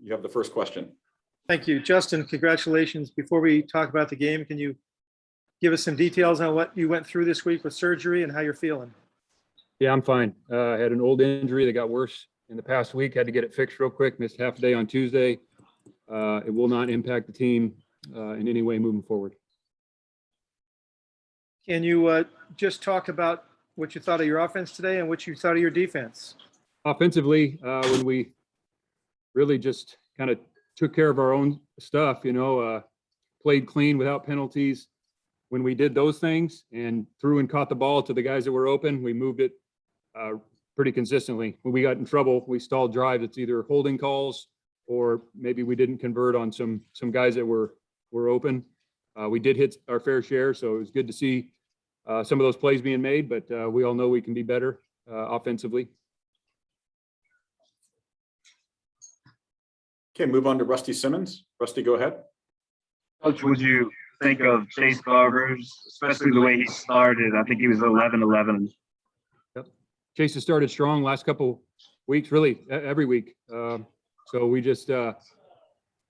you have the first question. Thank you. Justin, congratulations. Before we talk about the game, can you give us some details on what you went through this week with surgery and how you're feeling? Yeah, I'm fine. I had an old injury that got worse in the past week. Had to get it fixed real quick. Missed half a day on Tuesday. It will not impact the team in any way moving forward. Can you just talk about what you thought of your offense today and what you thought of your defense? Offensively, when we really just kind of took care of our own stuff, played clean without penalties. When we did those things and threw and caught the ball to the guys that were open, we moved it pretty consistently. When we got in trouble, we stalled drives. It's either holding calls or maybe we didn't convert on some guys that were open. We did hit our fair share, so it was good to see some of those plays being made, but we all know we can be better offensively. Okay, move on to Rusty Simmons. Rusty, go ahead. Coach, would you think of Chase Garbers, especially the way he started? I think he was 11-11. Yep. Chase has started strong last couple weeks, really every week. So we just,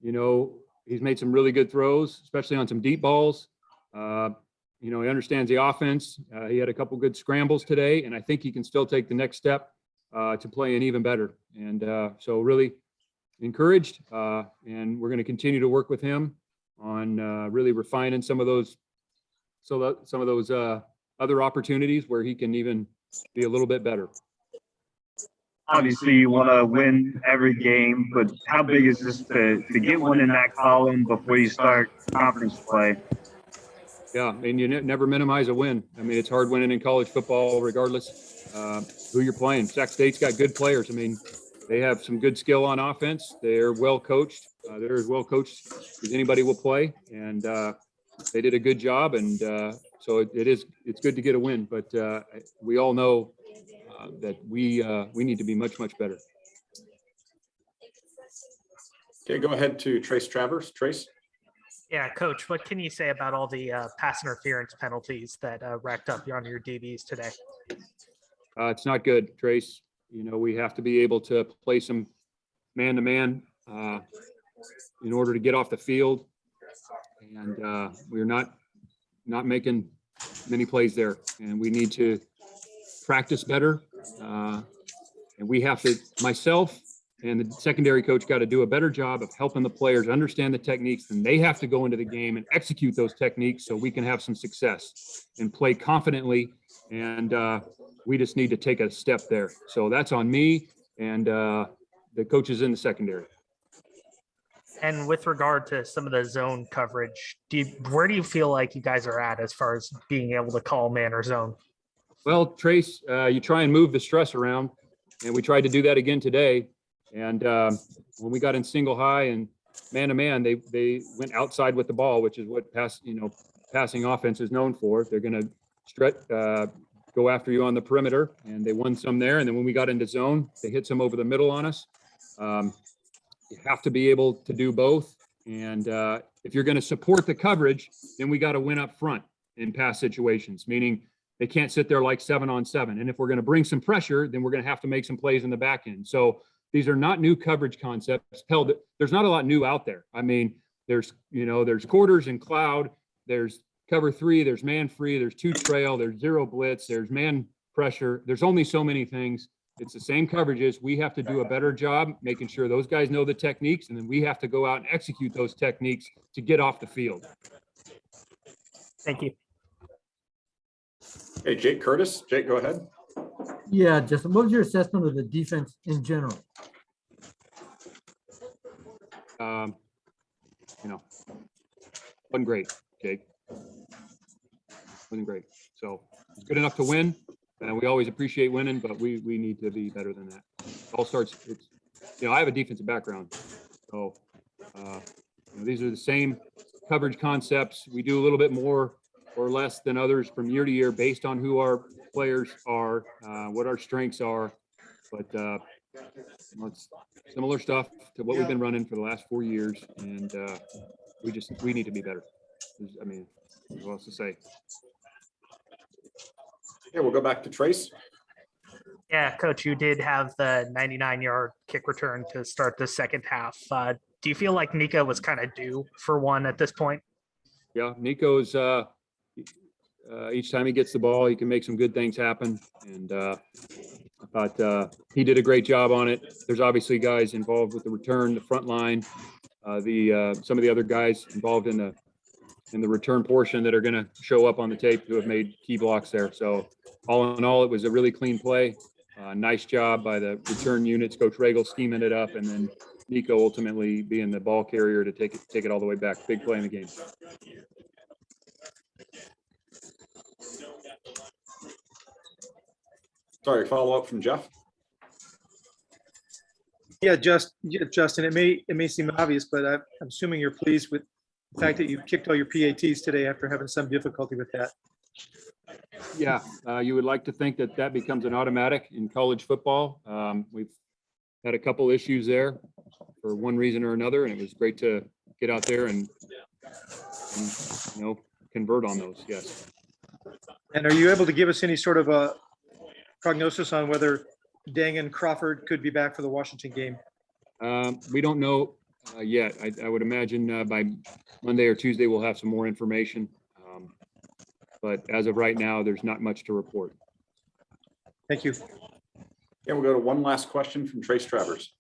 he's made some really good throws, especially on some deep balls. He understands the offense. He had a couple good scrambles today, and I think he can still take the next step to playing even better. And so really encouraged, and we're going to continue to work with him on really refining some of those other opportunities where he can even be a little bit better. Obviously, you want to win every game, but how big is this to get one in that column before you start conference play? Yeah, and you never minimize a win. I mean, it's hard winning in college football regardless who you're playing. Sac State's got good players. I mean, they have some good skill on offense. They're well coached. They're as well coached as anybody will play, and they did a good job. And so it's good to get a win. But we all know that we need to be much better. Okay, go ahead to Trace Travers. Trace. Yeah, Coach, what can you say about all the pass interference penalties that racked up on your DBs today? It's not good, Trace. We have to be able to play some man-to-man in order to get off the field. And we're not making many plays there. And we need to practice better. And we have to, myself and the secondary coach, got to do a better job of helping the players understand the techniques. And they have to go into the game and execute those techniques so we can have some success and play confidently. And we just need to take a step there. So that's on me and the coaches in the secondary. And with regard to some of the zone coverage, where do you feel like you guys are at as far as being able to call man or zone? Well, Trace, you try and move the stress around, and we tried to do that again today. And when we got in single high and man-to-man, they went outside with the ball, which is what passing offense is known for. They're going to stretch, go after you on the perimeter, and they won some there. And then when we got into zone, they hit some over the middle on us. You have to be able to do both. And if you're going to support the coverage, then we got to win up front in pass situations, meaning they can't sit there like 7-on-7. And if we're going to bring some pressure, then we're going to have to make some plays in the back end. So these are not new coverage concepts. Hell, there's not a lot new out there. I mean, there's quarters and cloud, there's cover 3, there's man free, there's 2 trail, there's 0 blitz, there's man pressure. There's only so many things. It's the same coverages. We have to do a better job making sure those guys know the techniques, and then we have to go out and execute those techniques to get off the field. Thank you. Hey, Jake Curtis. Jake, go ahead. Yeah, Justin, what was your assessment of the defense in general? Wasn't great, Jake. Wasn't great. So it's good enough to win, and we always appreciate winning, but we need to be better than that. It all starts. I have a defensive background, so these are the same coverage concepts. We do a little bit more or less than others from year to year based on who our players are, what our strengths are. But it's similar stuff to what we've been running for the last 4 years, and we need to be better. I mean, what else to say? Okay, we'll go back to Trace. Yeah, Coach, you did have the 99-yard kick return to start the second half. Do you feel like Nico was kind of due for one at this point? Yeah, Nico's, each time he gets the ball, he can make some good things happen. And I thought he did a great job on it. There's obviously guys involved with the return, the front line, some of the other guys involved in the return portion that are going to show up on the tape who have made key blocks there. So all in all, it was a really clean play. Nice job by the return units, Coach Regal scheming it up, and then Nico ultimately being the ball carrier to take it all the way back. Big play in the game. Sorry, follow up from Jeff. Yeah, Justin, it may seem obvious, but I'm assuming you're pleased with the fact that you kicked all your PATs today after having some difficulty with that. Yeah, you would like to think that that becomes an automatic in college football. We've had a couple issues there for one reason or another, and it was great to get out there and convert on those. Yes. And are you able to give us any sort of a prognosis on whether Dang and Crawford could be back for the Washington game? We don't know yet. I would imagine by Monday or Tuesday we'll have some more information. But as of right now, there's not much to report. Thank you. Yeah, we'll go to one last question from Trace Travers.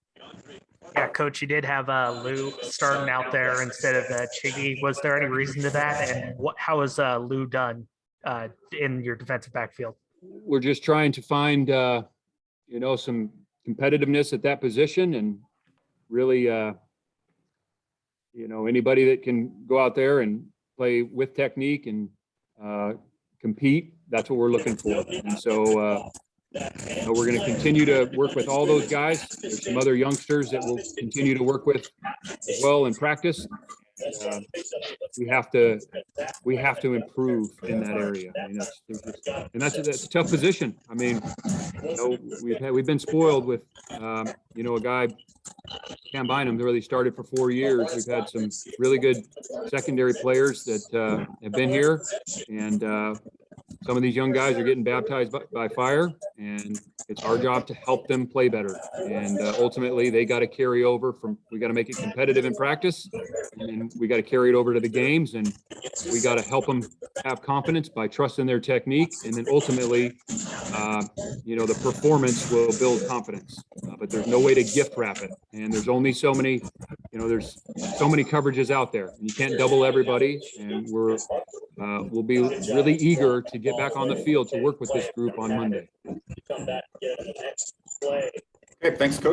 Yeah, Coach, you did have Lou starting out there instead of Chiggy. Was there any reason to that? And how was Lou done in your defensive backfield? We're just trying to find, some competitiveness at that position, and really, anybody that can go out there and play with technique and compete. That's what we're looking for. And so we're going to continue to work with all those guys. There's some other youngsters that we'll continue to work with as well in practice. We have to improve in that area. I mean, that's a tough position. I mean, we've been spoiled with a guy, Cam Bynum, who really started for 4 years. We've had some really good secondary players that have been here, and some of these young guys are getting baptized by fire, and it's our job to help them play better. And ultimately, they got to carry over we got to make it competitive in practice, and we got to carry it over to the games, and we got to help them have confidence by trusting their technique. And then ultimately, the performance will build confidence. But there's no way to gift wrap it. And there's only so many, there's so many coverages out there. And you can't double everybody. And we'll be really eager to get back on the field to work with this group on Monday. Okay, thanks, Coach.